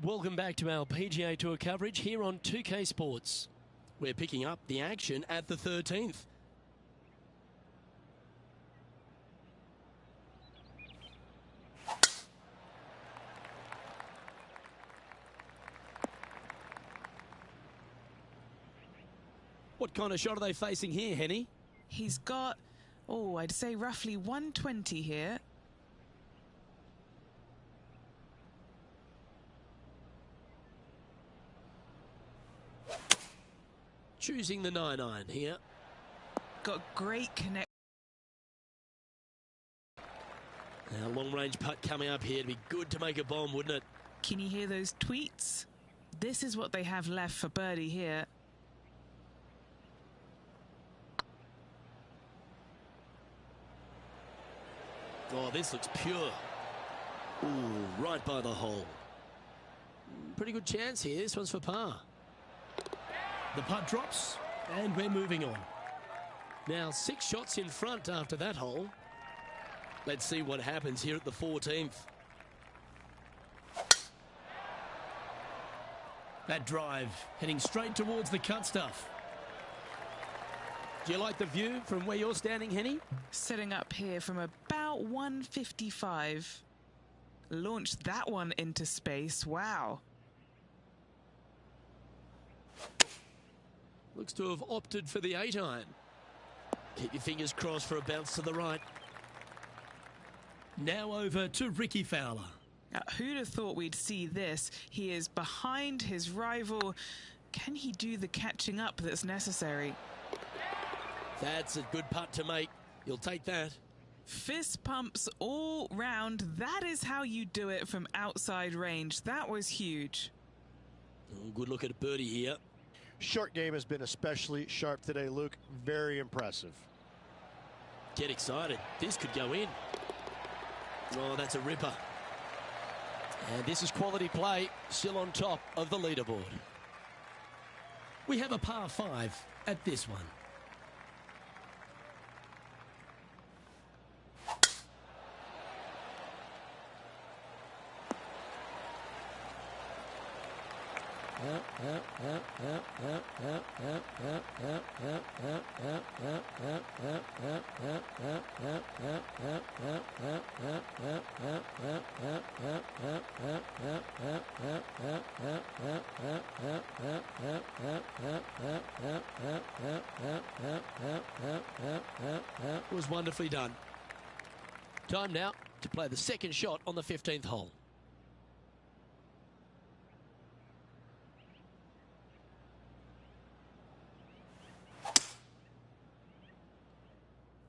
Welcome back to our PGA Tour coverage here on 2K Sports. We're picking up the action at the 13th. What kind of shot are they facing here, Henny? He's got, I'd say roughly 120 here. Choosing the 9-iron here. Got great connection. Now, long-range putt coming up here. It'd be good to make a bomb, wouldn't it? Can you hear those tweets? This is what they have left for birdie here. Oh, this looks pure. Ooh, right by the hole. Pretty good chance here. This one's for par. The putt drops, and we're moving on. Now, 6 shots in front after that hole. Let's see what happens here at the 14th. That drive heading straight towards the cut stuff. Do you like the view from where you're standing, Henny? Setting up here from about 155. Launched that one into space. Wow. Looks to have opted for the 8-iron. Keep your fingers crossed for a bounce to the right. Now over to Ricky Fowler. Who'd have thought we'd see this? He is behind his rival. Can he do the catching up that's necessary? That's a good putt to make. You'll take that. Fist pumps all round. That is how you do it from outside range. That was huge. Oh, good look at a birdie here. Short game has been especially sharp today, Luke. Very impressive. Get excited. This could go in. Oh, that's a ripper. And this is quality play, still on top of the leaderboard. We have a par 5 at this one. Was wonderfully done. Time now to play the second shot on the 15th hole.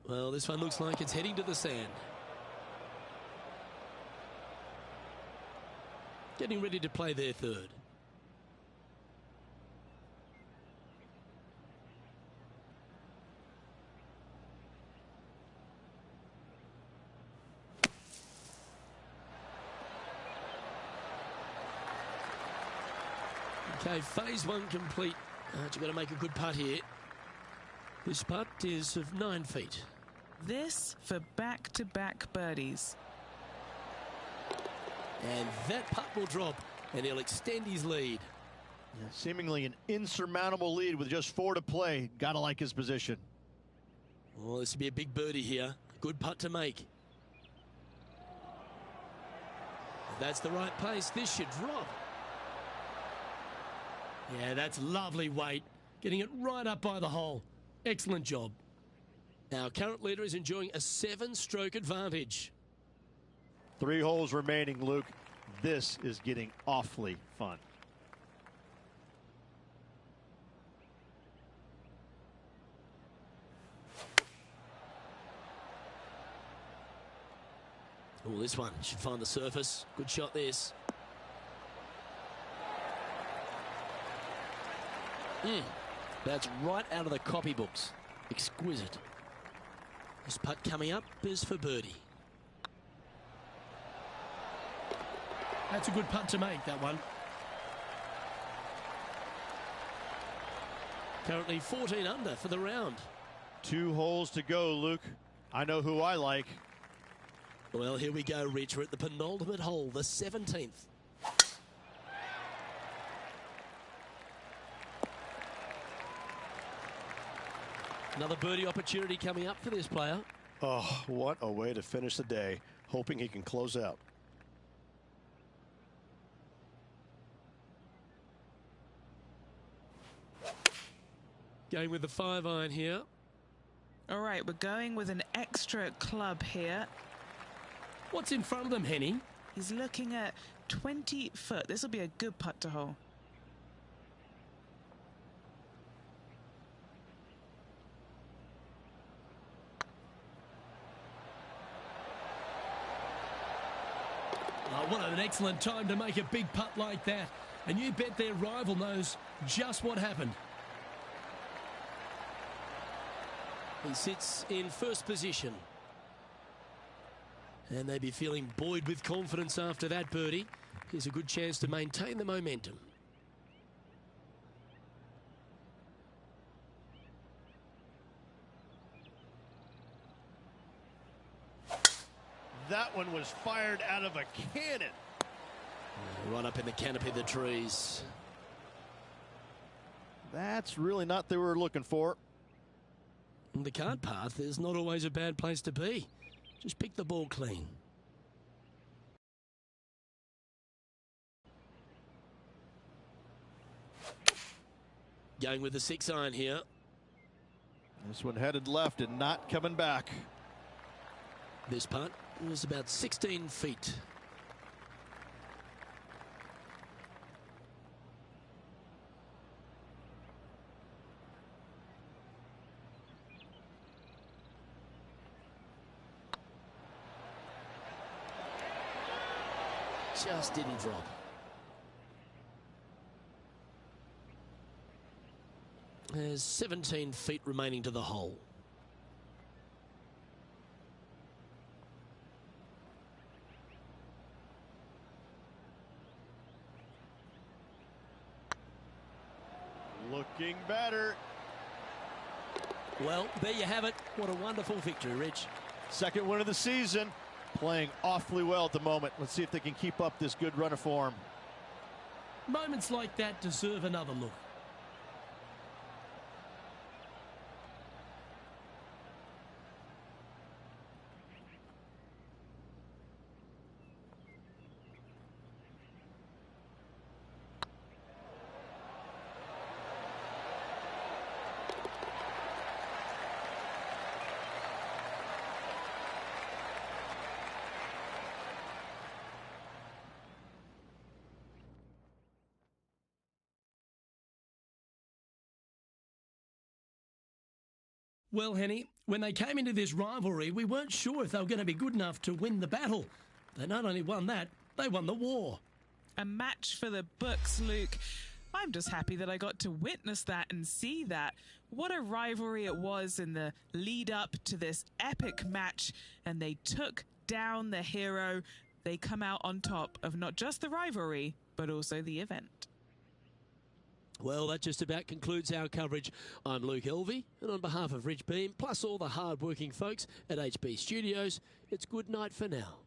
Well, this one looks like it's heading to the sand. Getting ready to play their third. Okay, phase 1 complete. You've got to make a good putt here. This putt is of 9 feet. This for back-to-back birdies. And that putt will drop, and he'll extend his lead. Yeah, seemingly an insurmountable lead with just 4 to play. Gotta like his position. Well, this will be a big birdie here. Good putt to make. If that's the right pace, this should drop. Yeah, that's lovely weight. Getting it right up by the hole. Excellent job. Our current leader is enjoying a 7-stroke advantage. 3 holes remaining, Luke. This is getting awfully fun. Oh, this one should find the surface. Good shot, this. That's right out of the copybooks. Exquisite. This putt coming up is for birdie. That's a good putt to make, that one. Currently 14 under for the round. 2 holes to go, Luke. I know who I like. Well, here we go, Rich. We're at the penultimate hole, the 17th. Another birdie opportunity coming up for this player. Oh, what a way to finish the day. Hoping he can close out. Going with the 5-iron here. All right, we're going with an extra club here. What's in front of them, Henny? He's looking at 20 foot. This will be a good putt to hole. Oh, what an excellent time to make a big putt like that. And you bet their rival knows just what happened. He sits in first position. And they'd be feeling buoyed with confidence after that birdie. Here's a good chance to maintain the momentum. That one was fired out of a cannon. Right up in the canopy of the trees. That's really not what they were looking for. The cart path is not always a bad place to be. Just pick the ball clean. Going with the 6-iron here. This one headed left and not coming back. This putt was about 16 feet. Just didn't drop. There's 17 feet remaining to the hole. Looking better. Well, there you have it. What a wonderful victory, Rich. Second win of the season. Playing awfully well at the moment. Let's see if they can keep up this good run of form. Moments like that deserve another look. Well, Henny, when they came into this rivalry, we weren't sure if they were going to be good enough to win the battle. They not only won that, they won the war. A match for the books, Luke. I'm just happy that I got to witness that and see that. What a rivalry it was in the lead up to this epic match, and they took down the hero. They come out on top of not just the rivalry, but also the event. Well, that just about concludes our coverage. I'm Luke Elvey, and on behalf of Rich Beam, plus all the hard-working folks at HB Studios, it's good night for now.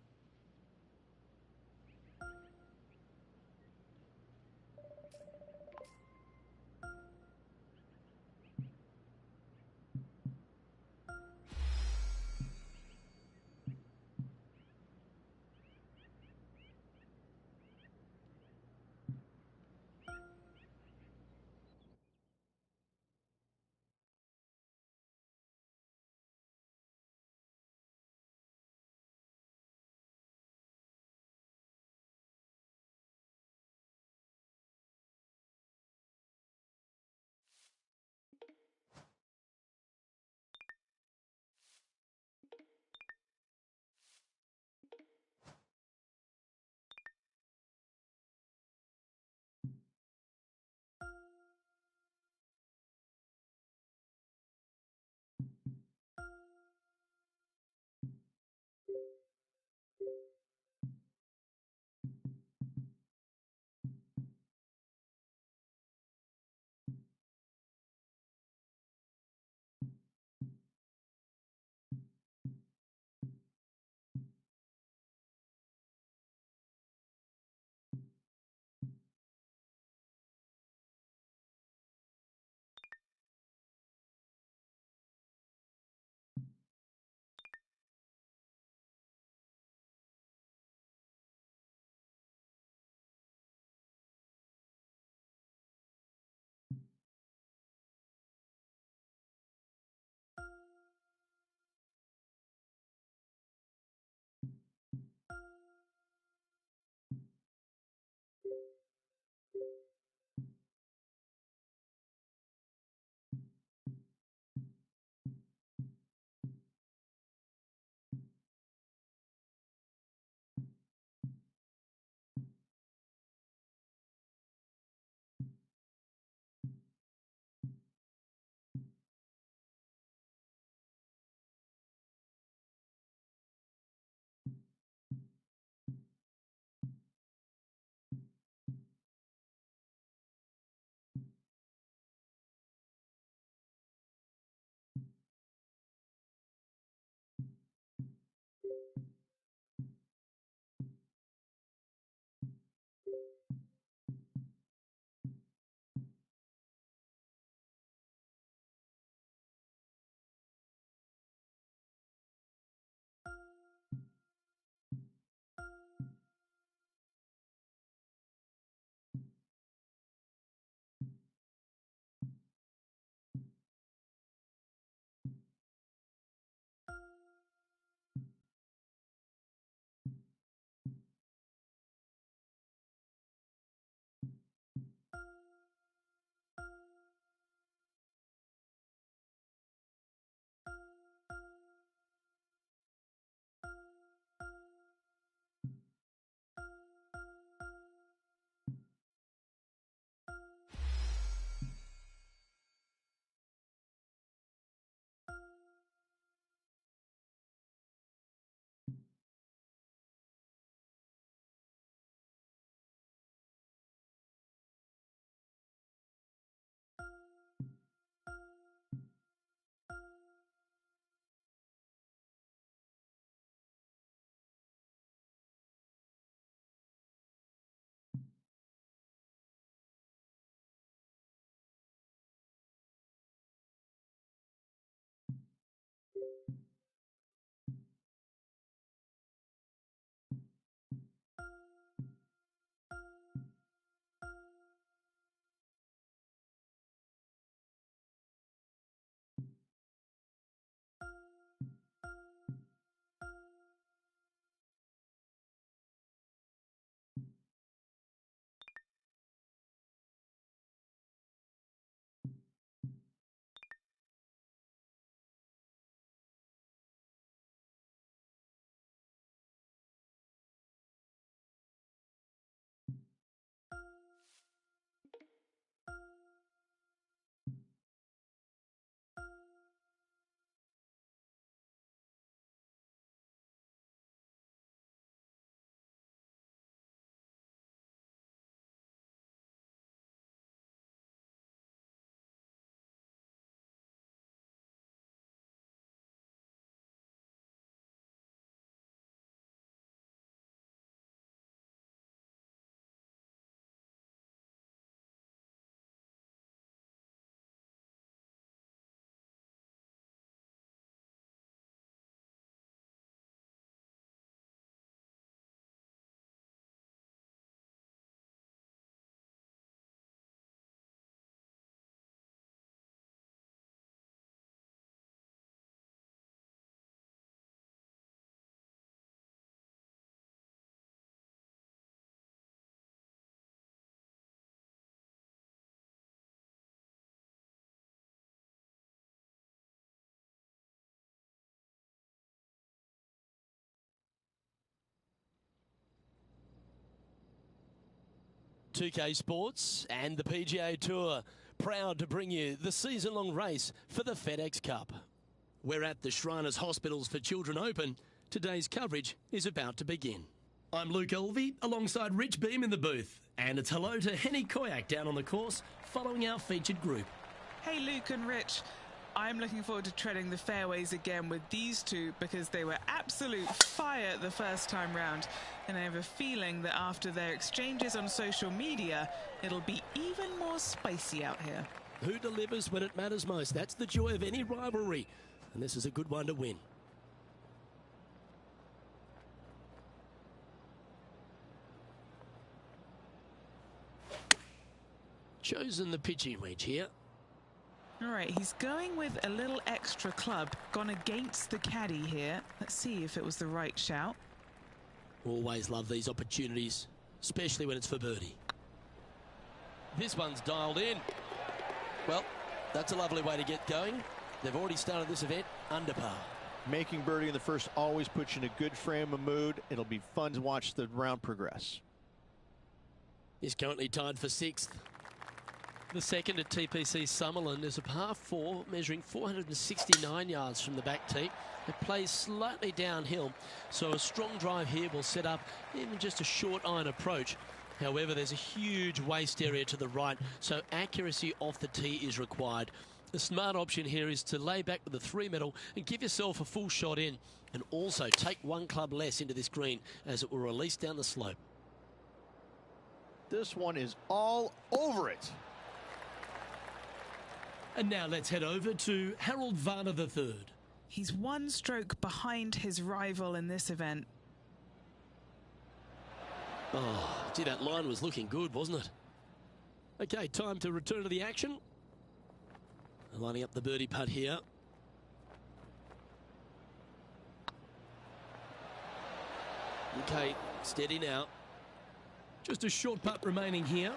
2K Sports and the PGA Tour, proud to bring you the season-long race for the FedEx Cup. We're at the Shriners Hospitals for Children Open. Today's coverage is about to begin. I'm Luke Elvey, alongside Rich Beam in the booth. And it's hello to Henny Koyak down on the course, following our featured group. Hey Luke and Rich, I'm looking forward to treading the fairways again with these two because they were absolute fire the first time round. And I have a feeling that after their exchanges on social media, it'll be even more spicy out here. Who delivers when it matters most? That's the joy of any rivalry. And this is a good one to win. Chosen the pitching wedge here. All right, he's going with a little extra club, gone against the caddy here. Let's see if it was the right shout. Always love these opportunities, especially when it's for birdie. This one's dialed in. Well, that's a lovely way to get going. They've already started this event under par. Making birdie in the first always puts you in a good frame of mood. It'll be fun to watch the round progress. He's currently tied for 6th. The second at TPC Summerland is a par 4 measuring 469 yards from the back tee. It plays slightly downhill, so a strong drive here will set up even just a short iron approach. However, there's a huge waste area to the right, so accuracy off the tee is required. The smart option here is to lay back with the 3-metal and give yourself a full shot in, and also take one club less into this green as it will release down the slope. This one is all over it. And now let's head over to Harold Varner III. He's one stroke behind his rival in this event. Oh, gee, that line was looking good, wasn't it? Okay, time to return to the action. Lining up the birdie putt here. Okay, steady now. Just a short putt remaining here.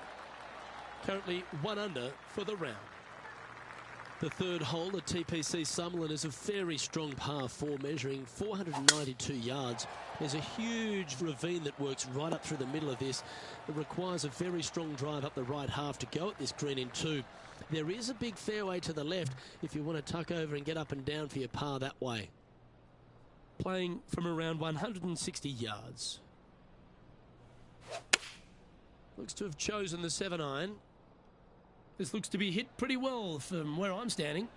Currently 1 under for the round. The third hole at TPC Summerland is a very strong par 4 measuring 492 yards. There's a huge ravine that works right up through the middle of this. It requires a very strong drive up the right half to go at this green in 2. There is a big fairway to the left if you want to tuck over and get up and down for your par that way. Playing from around 160 yards. Looks to have chosen the 7-iron. This looks to be hit pretty well from where I'm standing.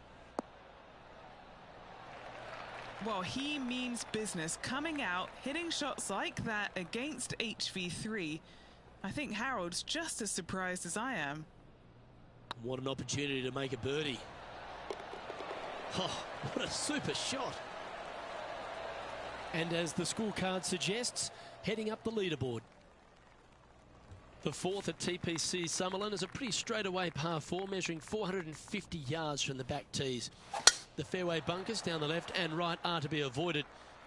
Well, he means business. Coming out, hitting shots like that against HV3. I think Harold's just as surprised as I am. What an opportunity to make a birdie. Oh, what a super shot. And as the scorecard suggests, heading up the leaderboard. The fourth at TPC Summerland is a pretty straightaway par 4 measuring 450 yards from the back tees. The fairway bunkers down the left and right are to be avoided.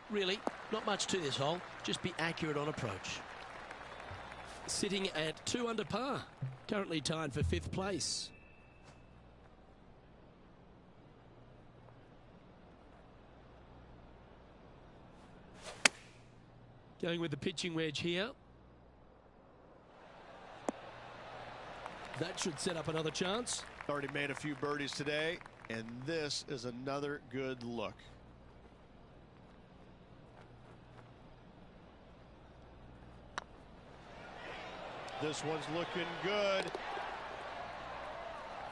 Really, not much to this hole, just be accurate on approach. Sitting at 2 under par, currently tied for 5th place. Going with the pitching wedge here. That should set up another chance. Already made a few birdies today, and this is another good look. This one's looking good.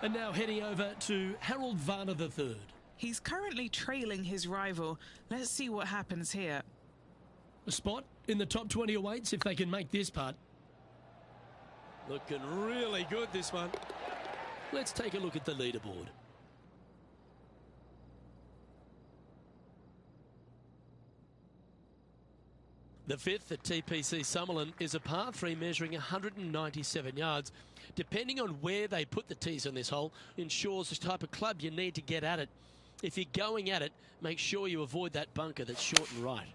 And now heading over to Harold Varner III. He's currently trailing his rival. Let's see what happens here. A spot in the top 20 awaits if they can make this putt. Looking really good, this one. Let's take a look at the leaderboard. The fifth at TPC Summerland is a par 3 measuring 197 yards. Depending on where they put the tees on this hole, ensures the type of club you need to get at it. If you're going at it, make sure you avoid that bunker that's short and right.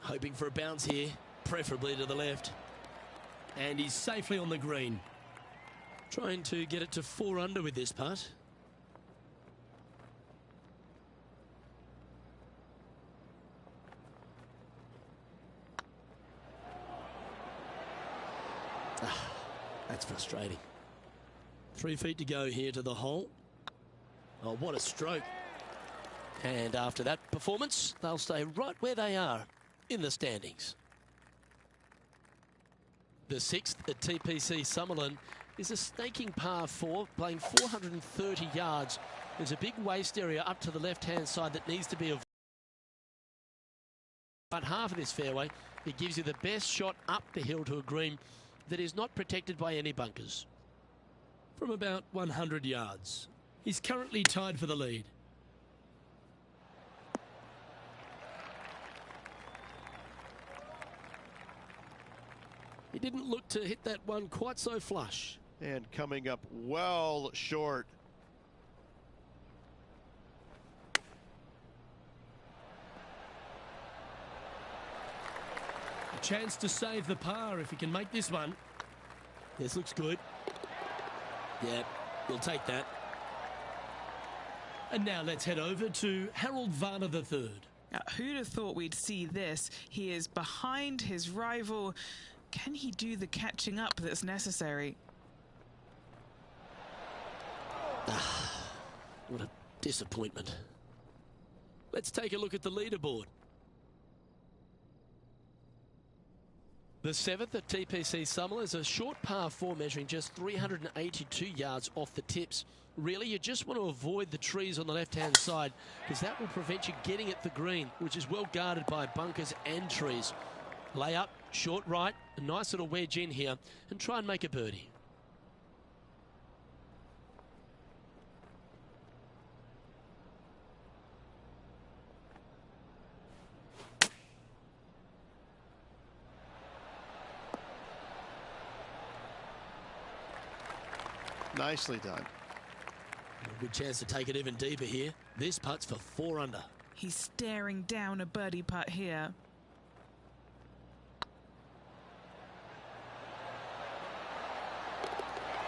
Hoping for a bounce here, preferably to the left. And he's safely on the green. Trying to get it to 4 under with this putt. That's frustrating. 3 feet to go here to the hole. Oh, what a stroke. And after that performance, they'll stay right where they are in the standings. The 6th at TPC Summerlin is a snaking par 4, playing 430 yards. There's a big waste area up to the left-hand side that needs to be avoided. But half of this fairway, it gives you the best shot up the hill to a green that is not protected by any bunkers. From about 100 yards. He's currently tied for the lead. He didn't look to hit that one quite so flush. And coming up well short. A chance to save the par if he can make this one. This looks good. Yeah, he'll take that. And now let's head over to Harold Varner III. Now, who'd have thought we'd see this? He is behind his rival. Can he do the catching up that's necessary? What a disappointment. Let's take a look at the leaderboard. The 7th at TPC Summerlin is a short par 4 measuring just 382 yards off the tips. Really, you just want to avoid the trees on the left-hand side because that will prevent you getting at the green, which is well guarded by bunkers and trees. Lay up, short right, a nice little wedge in here, and try and make a birdie. Nicely done. A good chance to take it even deeper here. This putt's for 4 under. He's staring down a birdie putt here.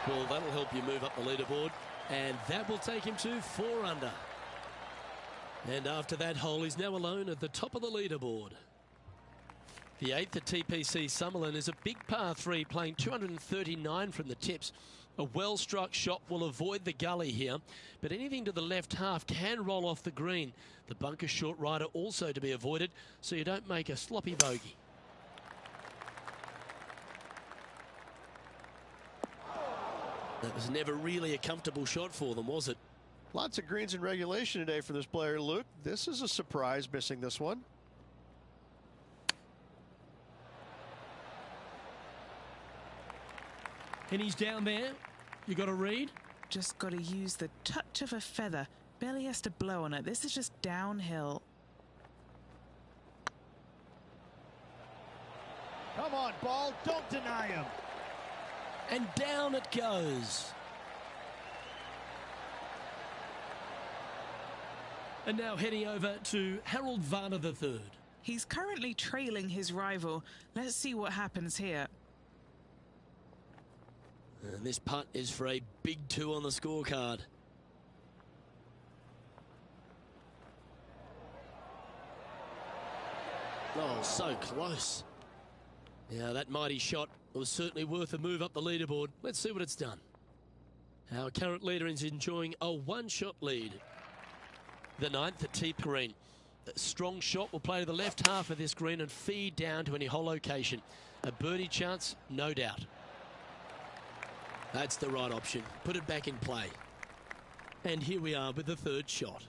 Well, that'll help you move up the leaderboard, and that will take him to 4 under. And after that hole, he's now alone at the top of the leaderboard. The 8th at TPC Summerlin is a big par 3, playing 239 from the tips. A well-struck shot will avoid the gully here, but anything to the left half can roll off the green. The bunker short rider also to be avoided, so you don't make a sloppy bogey. That was never really a comfortable shot for them, was it? Lots of greens in regulation today for this player, Luke. This is a surprise, missing this one. And he's down there. You got to read. Just got to use the touch of a feather. Barely has to blow on it. This is just downhill. Come on, ball. Don't deny him. And down it goes. And now heading over to Harold Varner III. He's currently trailing his rival. Let's see what happens here. And this putt is for a big 2 on the scorecard. Oh, so close. Yeah, that mighty shot was certainly worth a move up the leaderboard. Let's see what it's done. Our current leader is enjoying a 1-shot lead. The 9th at T Green. A strong shot will play to the left half of this green and feed down to any hole location. A birdie chance, no doubt. That's the right option. Put it back in play. And here we are with the 3rd shot.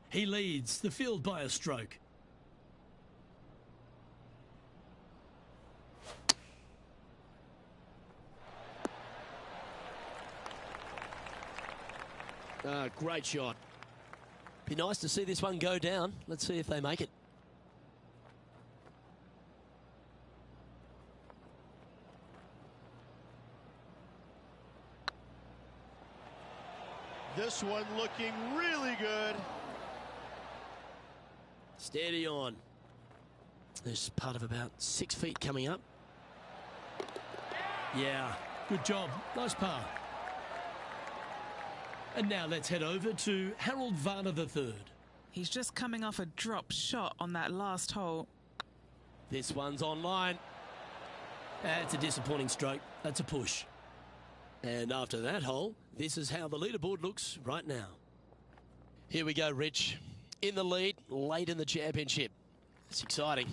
He leads the field by a stroke. Great shot. Be nice to see this one go down. Let's see if they make it. This one looking really good. Steady on. There's part of about 6 feet coming up. Yeah, good job. Nice par. And now let's head over to Harold Varner III. He's just coming off a drop shot on that last hole. This one's online. That's a disappointing stroke. That's a push. And after that hole, this is how the leaderboard looks right now. Here we go, Rich. In the lead, late in the championship. It's exciting.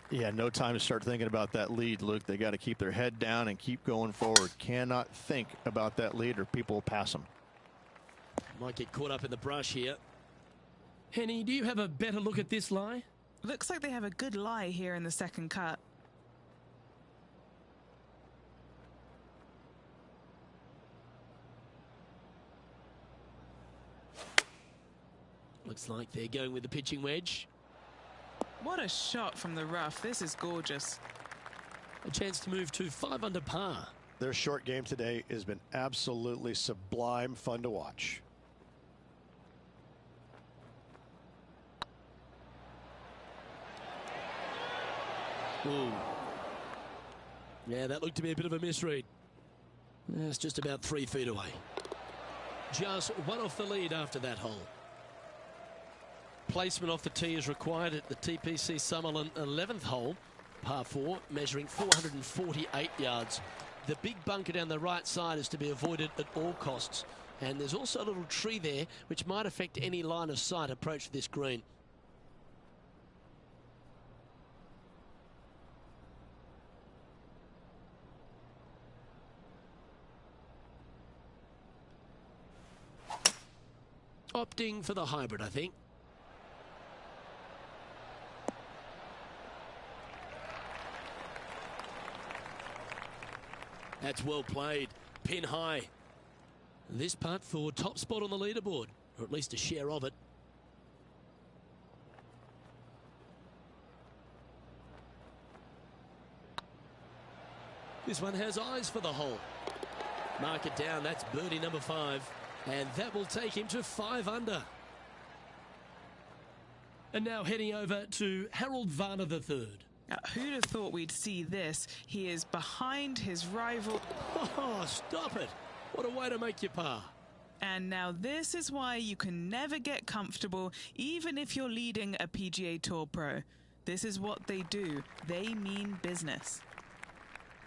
Yeah, no time to start thinking about that lead, Luke. They got to keep their head down and keep going forward. Cannot think about that lead or people will pass them. Might get caught up in the brush here. Henny, do you have a better look at this lie? Looks like they have a good lie here in the second cut. Looks like they're going with the pitching wedge. What a shot from the rough. This is gorgeous. A chance to move to 5 under par. Their short game today has been absolutely sublime fun to watch. Ooh. Yeah, that looked to be a bit of a misread. It's just about 3 feet away. Just one off the lead after that hole. Placement off the tee is required at the TPC Summerlin 11th hole, par 4, measuring 448 yards. The big bunker down the right side is to be avoided at all costs. And there's also a little tree there which might affect any line of sight approach to this green. Opting for the hybrid, I think. That's well played. Pin high. This putt for top spot on the leaderboard, or at least a share of it. This one has eyes for the hole. Mark it down. That's birdie number 5. And that will take him to 5 under. And now heading over to Harold Varner III. Who'd have thought we'd see this? He is behind his rival. Oh, stop it. What a way to make your par. And now this is why you can never get comfortable, even if you're leading a PGA Tour pro. This is what they do. They mean business.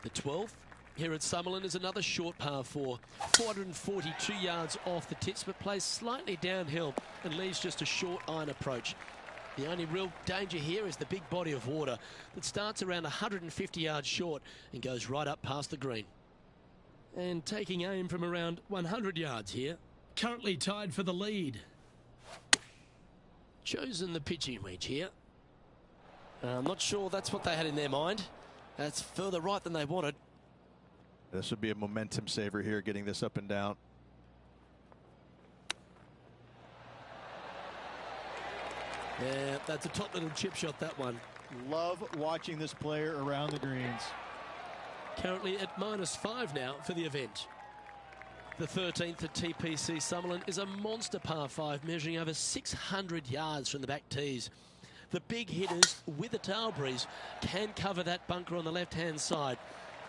The 12th here at Summerlin is another short par 4. 442 yards off the tips, but plays slightly downhill and leaves just a short iron approach. The only real danger here is the big body of water that starts around 150 yards short and goes right up past the green. And taking aim from around 100 yards here. Currently tied for the lead. Chosen the pitching wedge here. I'm not sure that's what they had in their mind. That's further right than they wanted. This would be a momentum saver here, getting this up and down. Yeah, that's a top little chip shot, that one. Love watching this player around the greens. Currently at -5 now for the event. The 13th at TPC Summerlin is a monster par 5 measuring over 600 yards from the back tees. The big hitters with a tail breeze can cover that bunker on the left-hand side.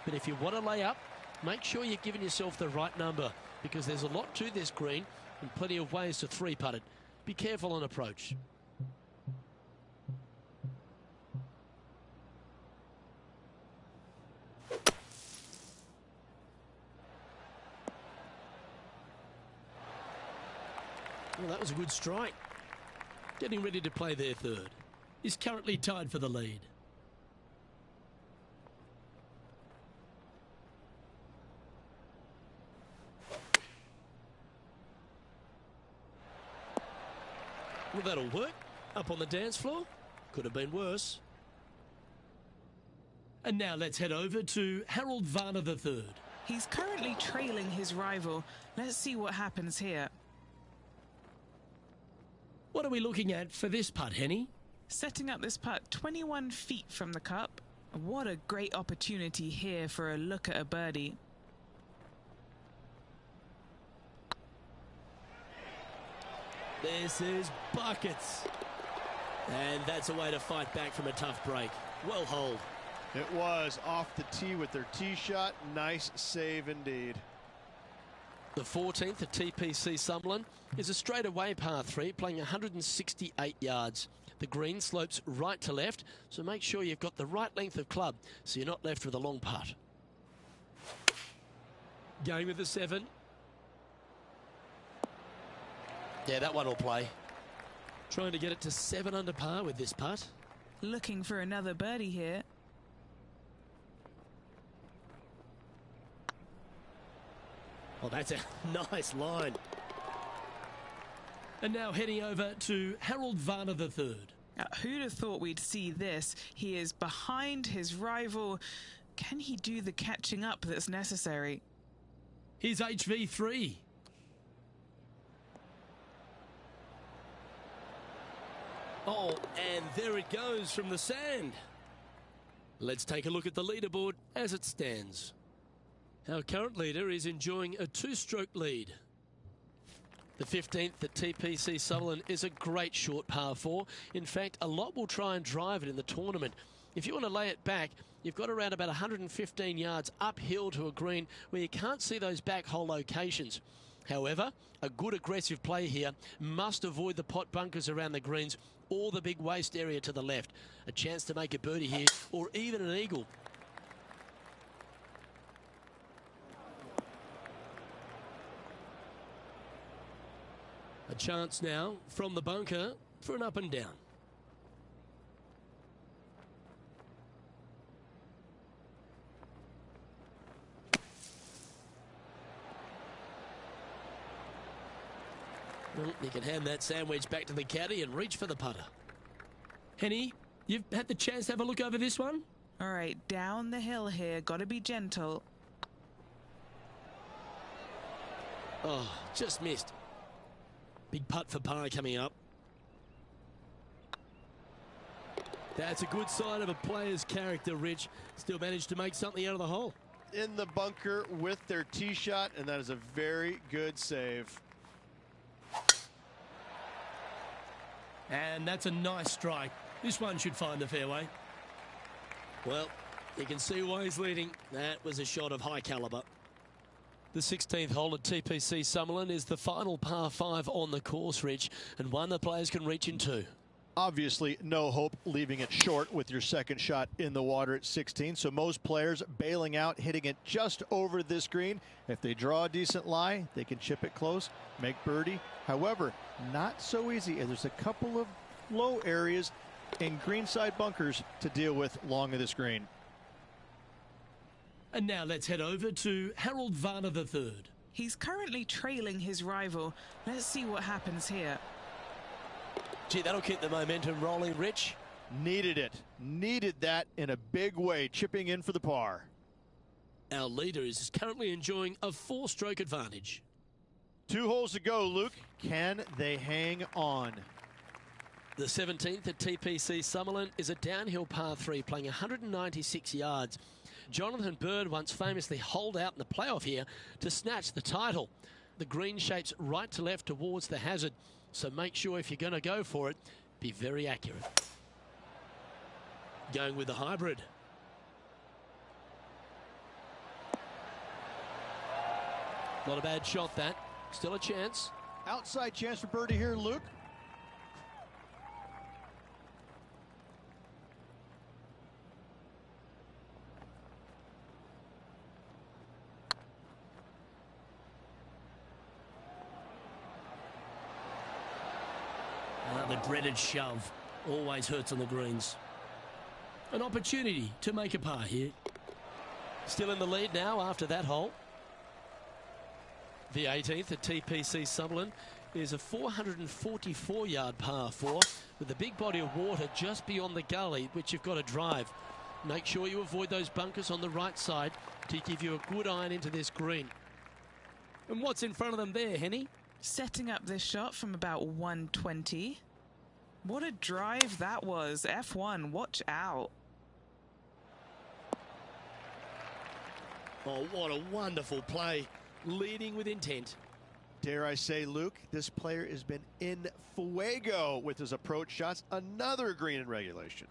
But if you want to lay up, make sure you're giving yourself the right number, because there's a lot to this green and plenty of ways to 3-putt it. Be careful on approach. Well, that was a good strike. Getting ready to play their third. Is currently tied for the lead. Well, that'll work. Up on the dance floor. Could have been worse. And now let's head over to Harold Varner III. He's currently trailing his rival. Let's see what happens here. What are we looking at for this putt, Henny? Setting up this putt 21 feet from the cup. What a great opportunity here for a look at a birdie. This is buckets. And that's a way to fight back from a tough break. Well holed. It was off the tee with their tee shot. Nice save indeed. The 14th at TPC Summerlin is a straightaway par 3, playing 168 yards. The green slopes right to left, so make sure you've got the right length of club so you're not left with a long putt. Going with the 7. Yeah, that one will play. Trying to get it to 7 under par with this putt. Looking for another birdie here. Oh, that's a nice line. And now heading over to Harold Varner III. Who'd have thought we'd see this? He is behind his rival. Can he do the catching up that's necessary? Here's HV3. Oh, and there it goes from the sand. Let's take a look at the leaderboard as it stands. Our current leader is enjoying a 2-stroke lead. The 15th at TPC Sutherland is a great short par 4. In fact, a lot will try and drive it in the tournament. If you want to lay it back, you've got around about 115 yards uphill to a green where you can't see those back hole locations. However, a good aggressive play here must avoid the pot bunkers around the greens or the big waste area to the left. A chance to make a birdie here or even an eagle. A chance now from the bunker for an up and down. Well, you can hand that sandwich back to the caddy and reach for the putter. Henny, you've had the chance to have a look over this one? All right, down the hill here. Got to be gentle. Oh, just missed. Big putt for par coming up. That's a good sign of a player's character, Rich. Still managed to make something out of the hole. In the bunker with their tee shot, and that is a very good save. And that's a nice strike. This one should find the fairway. Well, you can see why he's leading. That was a shot of high caliber. The 16th hole at TPC Summerlin is the final par 5 on the course, Rich, and one the players can reach into. Obviously, no hope leaving it short with your second shot in the water at 16. So most players bailing out, hitting it just over this green. If they draw a decent lie, they can chip it close, make birdie. However, not so easy, as there's a couple of low areas and greenside bunkers to deal with long of this green. And now let's head over to Harold Varner III. He's currently trailing his rival. Let's see what happens here. Gee, that'll keep the momentum rolling, Rich. Needed it. Needed that in a big way, chipping in for the par. Our leader is currently enjoying a 4-stroke advantage. 2 holes to go, Luke. Can they hang on? The 17th at TPC Summerlin is a downhill par 3 playing 196 yards. Jonathan Bird once famously holed out in the playoff here to snatch the title. The green shapes right to left towards the hazard, so make sure if you're going to go for it, be very accurate. Going with the hybrid. Not a bad shot, that. Still a chance. Outside chance for birdie here, Luke. The dreaded shove always hurts on the greens. An opportunity to make a par here. Still in the lead now after that hole. The 18th at TPC Summerlin is a 444-yard par 4 with a big body of water just beyond the gully, which you've got to drive. Make sure you avoid those bunkers on the right side to give you a good iron into this green. And what's in front of them there, Henny? Setting up this shot from about 120. What a drive that was. F1, watch out. Oh, what a wonderful play. Leading with intent. Dare I say, Luke, this player has been in fuego with his approach shots. Another green in regulation.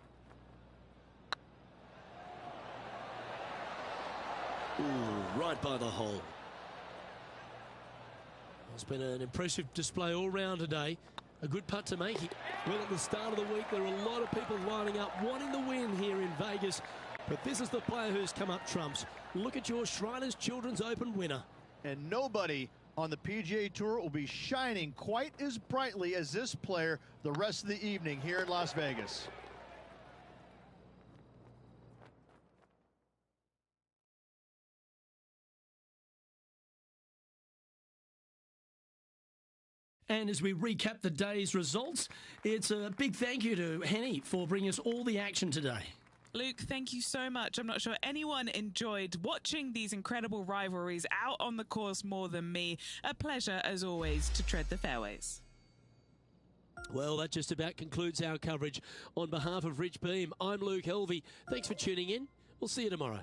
Ooh, right by the hole. It's been an impressive display all round today. A good putt to make it. Well, at the start of the week, there are a lot of people lining up wanting the win here in Vegas. But this is the player who's come up trumps. Look at your Shriners Children's Open winner. And nobody on the PGA Tour will be shining quite as brightly as this player the rest of the evening here in Las Vegas. And as we recap the day's results, it's a big thank you to Henny for bringing us all the action today. Luke, thank you so much. I'm not sure anyone enjoyed watching these incredible rivalries out on the course more than me. A pleasure, as always, to tread the fairways. Well, that just about concludes our coverage. On behalf of Rich Beam, I'm Luke Helvey. Thanks for tuning in. We'll see you tomorrow.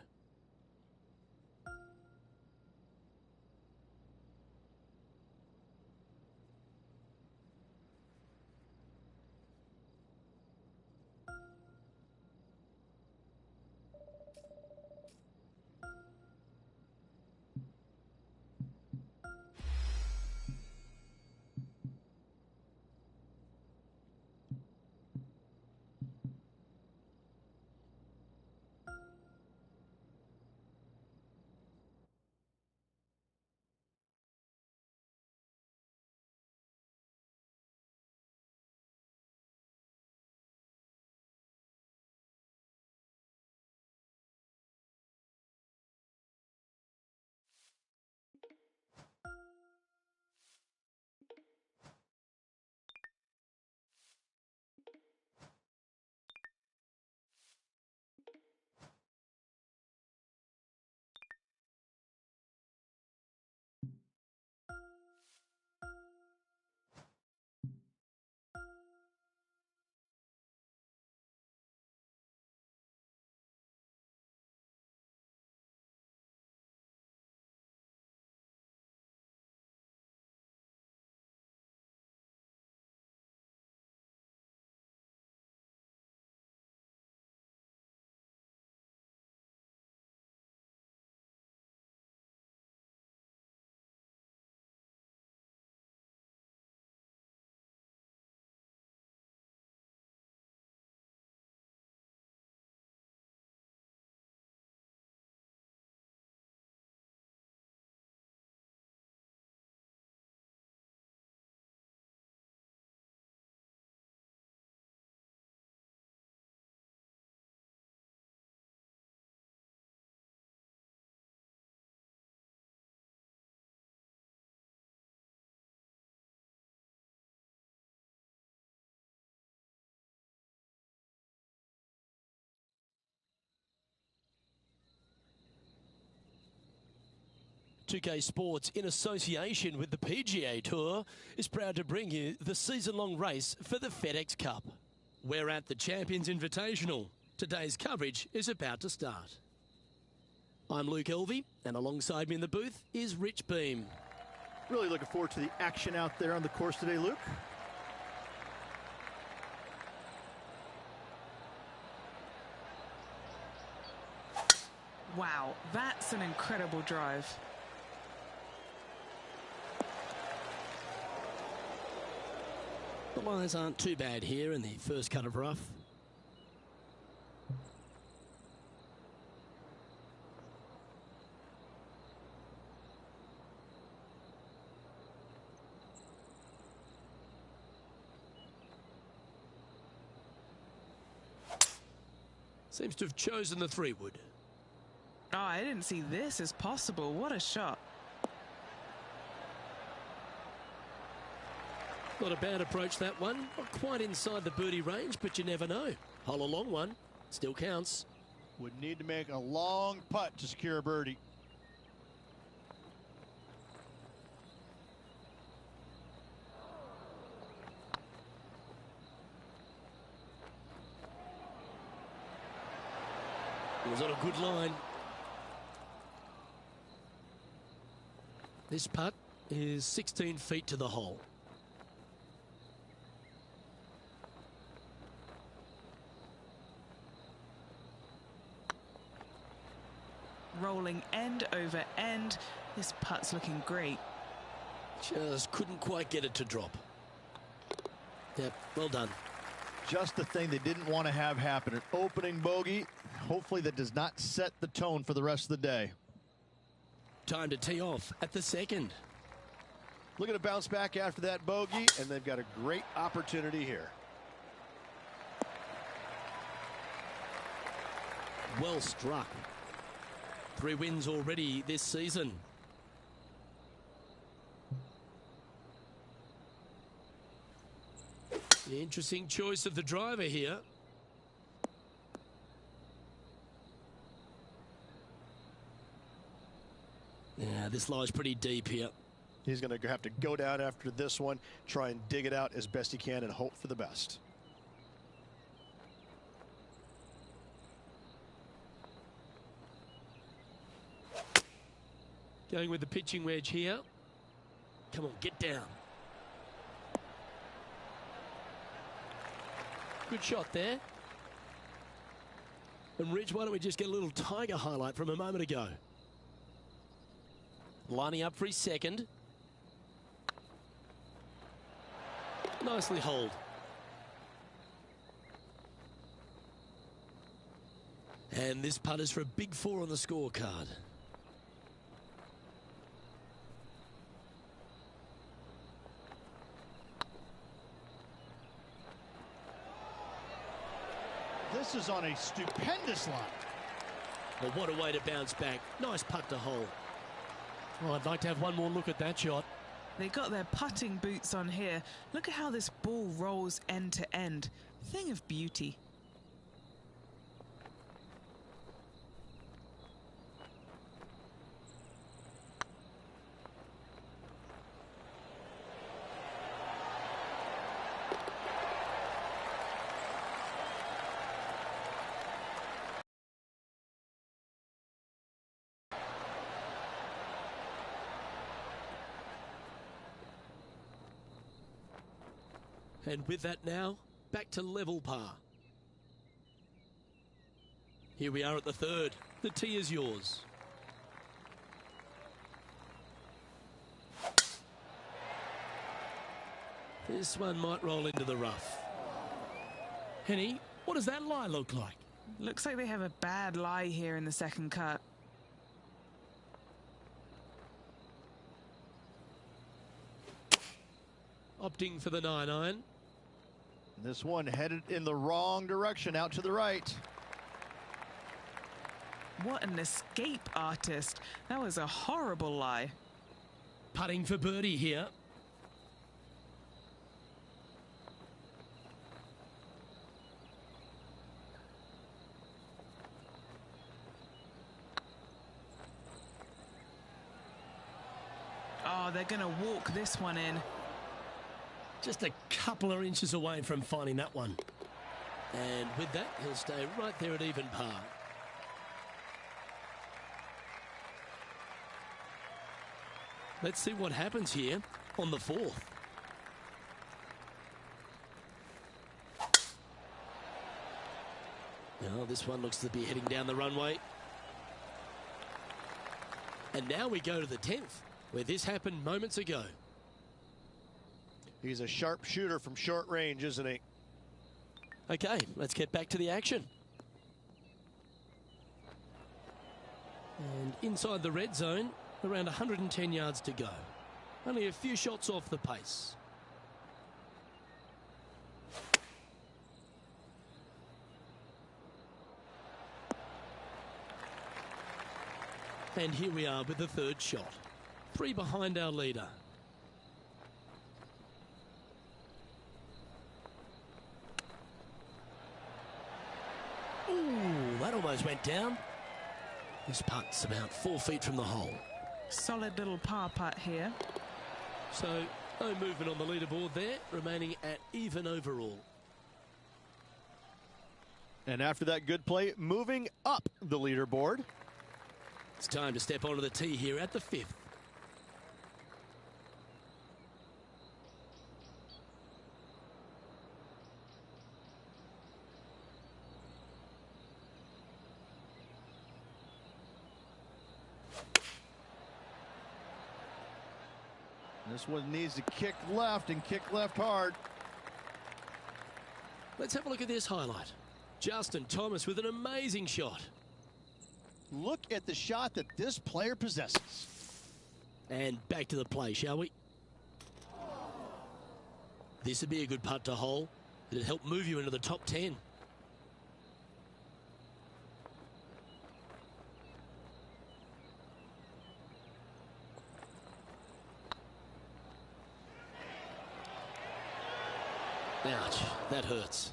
.2K Sports, in association with the PGA Tour, is proud to bring you the season-long race for the FedEx Cup. We're at the Champions Invitational. Today's coverage is about to start. I'm Luke Helvey, and alongside me in the booth is Rich Beam. Really looking forward to the action out there on the course today, Luke. Wow, that's an incredible drive. The lies aren't too bad here in the first cut of rough. Seems to have chosen the 3-wood. Oh, I didn't see this as possible. What a shot. Not a bad approach, that one. Not quite inside the birdie range, but you never know. Hole a long one. Still counts. Would need to make a long putt to secure a birdie. It was on a good line. This putt is 16 feet to the hole. Rolling end over end. This putt's looking great. Just couldn't quite get it to drop. Yep, well done. Just the thing they didn't want to have happen. An opening bogey. Hopefully that does not set the tone for the rest of the day. Time to tee off at the second. Looking to bounce back after that bogey, and they've got a great opportunity here. Well struck. 3 wins already this season. The interesting choice of the driver here. Yeah, this lies pretty deep here. He's going to have to go down after this one, try and dig it out as best he can and hope for the best. Going with the pitching wedge here. Come on, get down. Good shot there. And Ridge, why don't we just get a little Tiger highlight from a moment ago? Lining up for his second. Nicely holed. And this putt is for a big 4 on the scorecard. This is on a stupendous line. Well, what a way to bounce back. Nice putt to hole. Oh, I'd like to have one more look at that shot. They got their putting boots on here. Look at how this ball rolls end to end. Thing of beauty. And with that now, back to level par. Here we are at the third. The tee is yours. This one might roll into the rough. Henny, what does that lie look like? Looks like they have a bad lie here in the second cut. Opting for the 9-iron. This one headed in the wrong direction, out to the right. What an escape artist. That was a horrible lie. Putting for birdie here. Oh, they're going to walk this one in. Just a couple of inches away from finding that one. And with that, he'll stay right there at even par. Let's see what happens here on the fourth. Now this one looks to be heading down the runway. And now we go to the 10th, where this happened moments ago. He's a sharp shooter from short range, isn't he? Okay, let's get back to the action. And inside the red zone, around 110 yards to go. Only a few shots off the pace. And here we are with the third shot. 3 behind our leader. Ooh, that almost went down. This putt's about 4 feet from the hole. Solid little par putt here. So no movement on the leaderboard there, remaining at even overall. And after that good play, moving up the leaderboard. It's time to step onto the tee here at the 5th. This one needs to kick left and kick left hard. Let's have a look at this highlight. Justin Thomas with an amazing shot. Look at the shot that this player possesses. And back to the play, shall we? This would be a good putt to hole. It'd help move you into the top 10. Ouch, that hurts.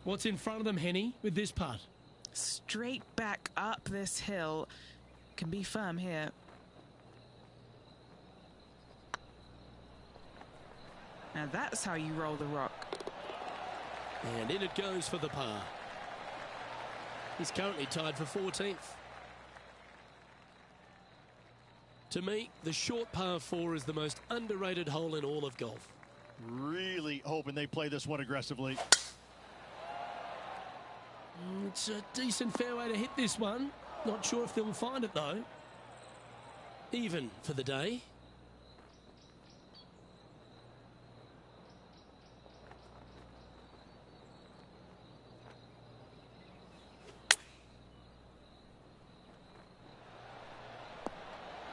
What's in front of them, Henny, with this putt? Straight back up this hill. Can be firm here. Now that's how you roll the rock. And in it goes for the par. He's currently tied for 14th. To me, the short par 4 is the most underrated hole in all of golf. Really hoping they play this one aggressively. It's a decent fairway to hit this one. Not sure if they'll find it though. Even for the day.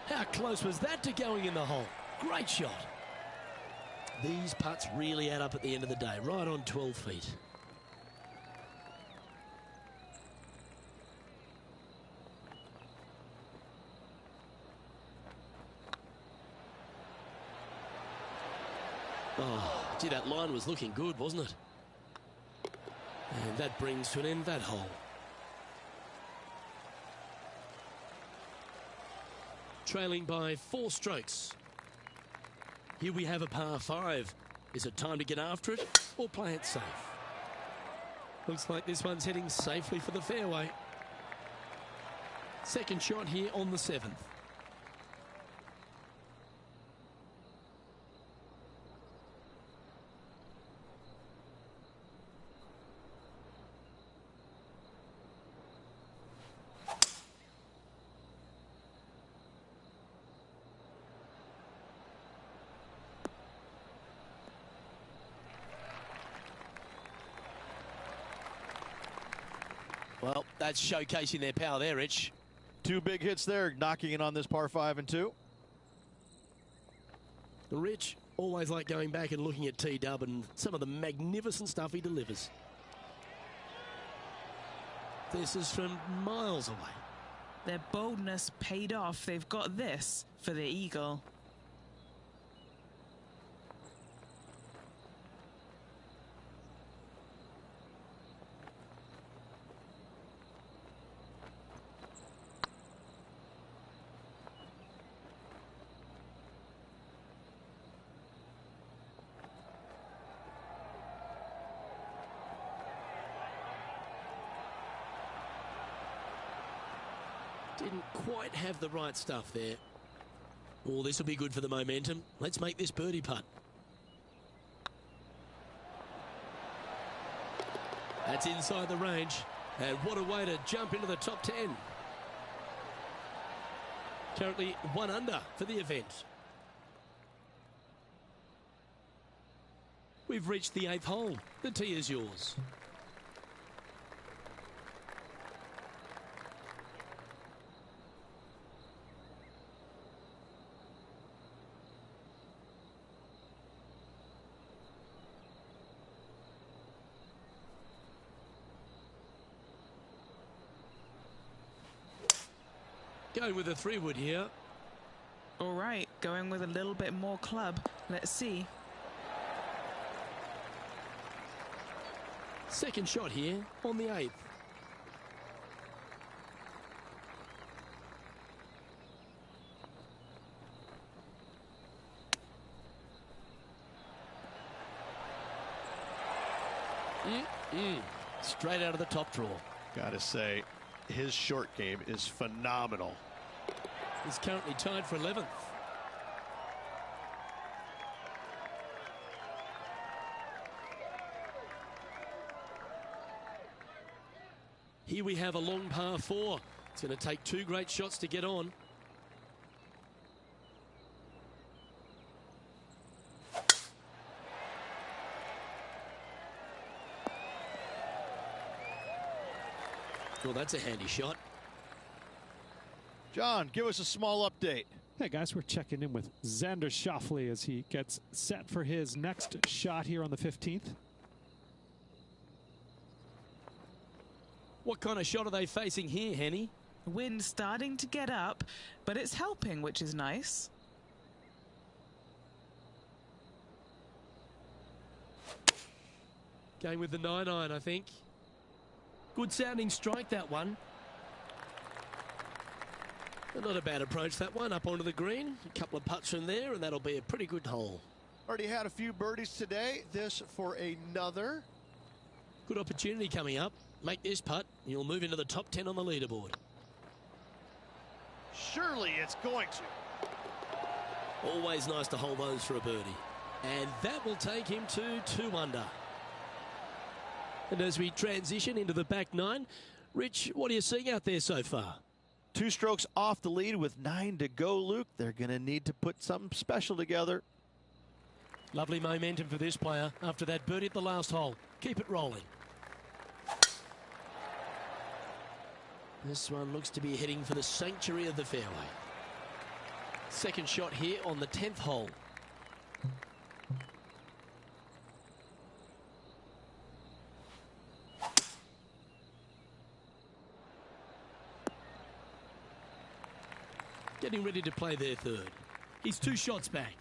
How close was that to going in the hole? Great shot. These putts really add up at the end of the day. Right on 12 feet. Oh, gee, that line was looking good, wasn't it? And that brings to an end that hole. Trailing by 4 strokes. Here we have a par 5. Is it time to get after it or play it safe? Looks like this one's heading safely for the fairway. Second shot here on the 7th. Well, that's showcasing their power there, Rich. 2 big hits there, knocking in on this par 5 and 2. Rich, always like going back and looking at T-Dub and some of the magnificent stuff he delivers. This is from miles away. Their boldness paid off. They've got this for the eagle. Didn't quite have the right stuff there. Oh, this will be good for the momentum. Let's make this birdie putt. That's inside the range. And what a way to jump into the top 10. Currently 1 under for the event. We've reached the 8th hole. The tee is yours. Going with a 3-wood here. All right, going with a little bit more club. Let's see. Second shot here on the 8th. Straight out of the top draw. Gotta say, his short game is phenomenal. He's currently tied for 11th. Here we have a long par 4. It's going to take 2 great shots to get on. Well, that's a handy shot. John, give us a small update. Hey guys, we're checking in with Xander Schauffele as he gets set for his next shot here on the 15th. What kind of shot are they facing here, Henny? Wind starting to get up, but it's helping, which is nice. Going with the 9-iron, I think. Good sounding strike, that one. But not a bad approach, that one, up onto the green. A couple of putts from there, and that'll be a pretty good hole. Already had a few birdies today. This for another. Good opportunity coming up. Make this putt, you'll move into the top 10 on the leaderboard. Surely it's going to. Always nice to hold those for a birdie. And that will take him to 2 under. And as we transition into the back 9, Rich, what are you seeing out there so far? 2 strokes off the lead with 9 to go, Luke. They're going to need to put something special together. Lovely momentum for this player after that birdie at the last hole. Keep it rolling. This one looks to be heading for the sanctuary of the fairway. Second shot here on the 10th hole. Getting ready to play their third. He's 2 shots back.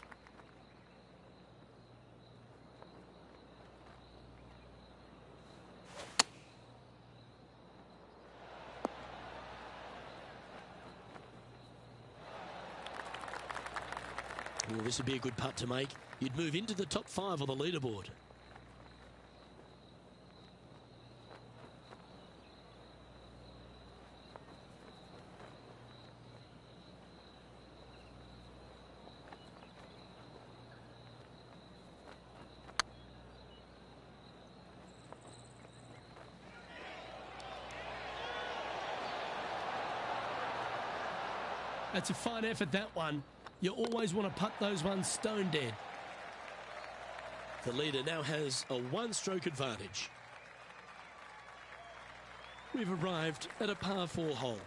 Well, this would be a good putt to make. You'd move into the top 5 on the leaderboard. That's a fine effort, that one. You always want to putt those ones stone dead. The leader now has a 1-stroke advantage. We've arrived at a par 4 hole.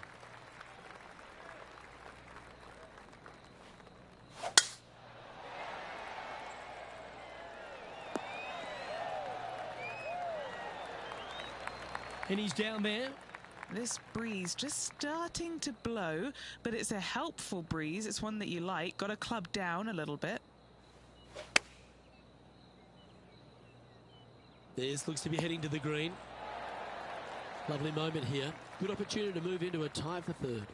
And he's down there. This breeze just starting to blow, but it's a helpful breeze. It's one that you like. Got to club down a little bit. This looks to be heading to the green. Lovely moment here. Good opportunity to move into a tie for third.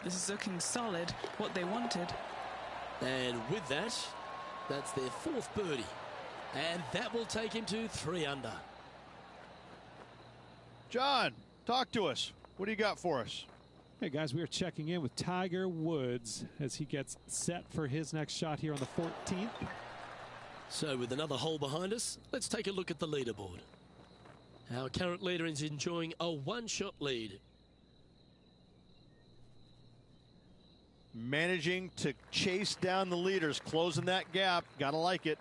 This is looking solid, what they wanted. And with that, that's their 4th birdie. And that will take him to 3 under. John, talk to us. What do you got for us? Hey guys, we are checking in with Tiger Woods as he gets set for his next shot here on the 14th. So with another hole behind us, let's take a look at the leaderboard. Our current leader is enjoying a 1-shot lead. Managing to chase down the leaders, closing that gap. Gotta like it.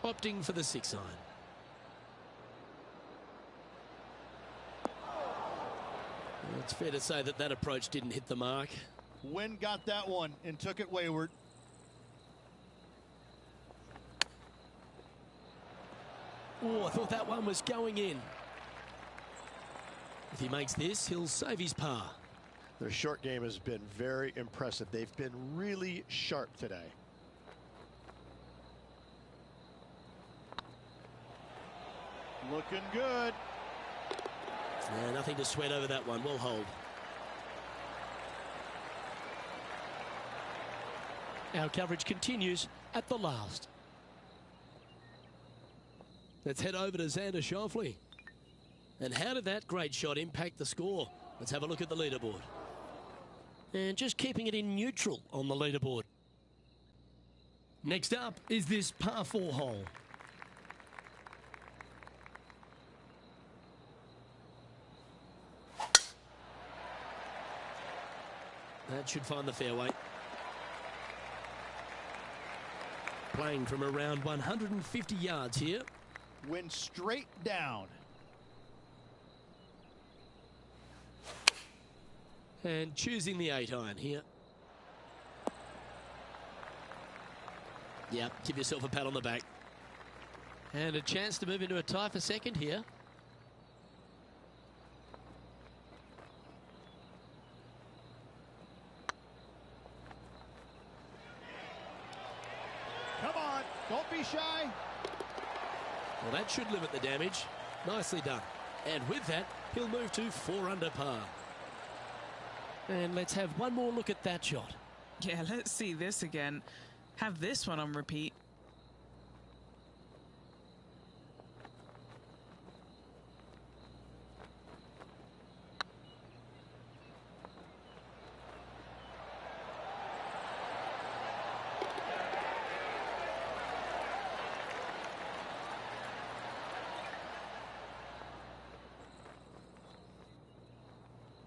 Opting for the 6-iron. It's fair to say that that approach didn't hit the mark. Wind got that one and took it wayward. Oh, I thought that one was going in. If he makes this, he'll save his par. Their short game has been very impressive. They've been really sharp today. Looking good. Yeah, nothing to sweat over that one. We'll hold. Our coverage continues at the last. Let's head over to Xander Schauffele. And how did that great shot impact the score? Let's have a look at the leaderboard. And just keeping it in neutral on the leaderboard. Next up is this par 4 hole. That should find the fairway. Playing from around 150 yards here. Went straight down. And choosing the 8-iron here. Yeah, give yourself a pat on the back. And a chance to move into a tie for second here. Come on, don't be shy. Well, that should limit the damage. Nicely done. And with that, he'll move to 4 under par. And let's have one more look at that shot. Yeah, let's see this again. Have this one on repeat.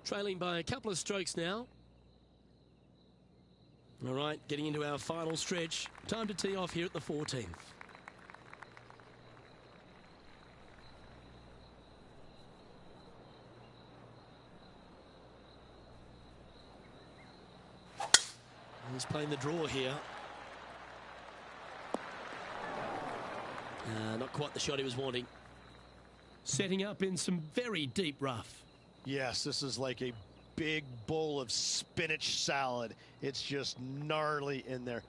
Trailing by a couple of strokes now. All right, getting into our final stretch. Time to tee off here at the 14th. He's playing the draw here. Not quite the shot he was wanting. Setting up in some very deep rough. Yes, this is like a big bowl of spinach salad. It's just gnarly in there.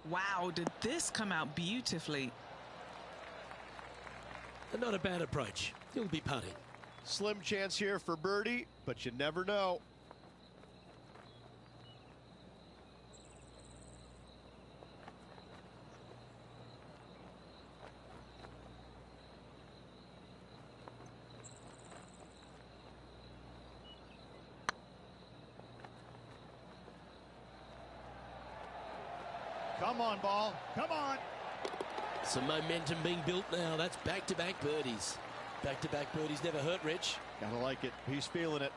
Wow, did this come out beautifully? Not a bad approach. He'll be putting. Slim chance here for birdie, but you never know. Come on, ball. Come on. Some momentum being built now. That's back-to-back birdies. Back-to-back birdies never hurt, Rich. Gotta like it. He's feeling it.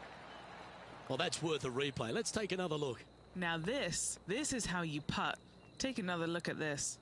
Well, that's worth a replay. Let's take another look. Now this is how you putt. Take another look at this.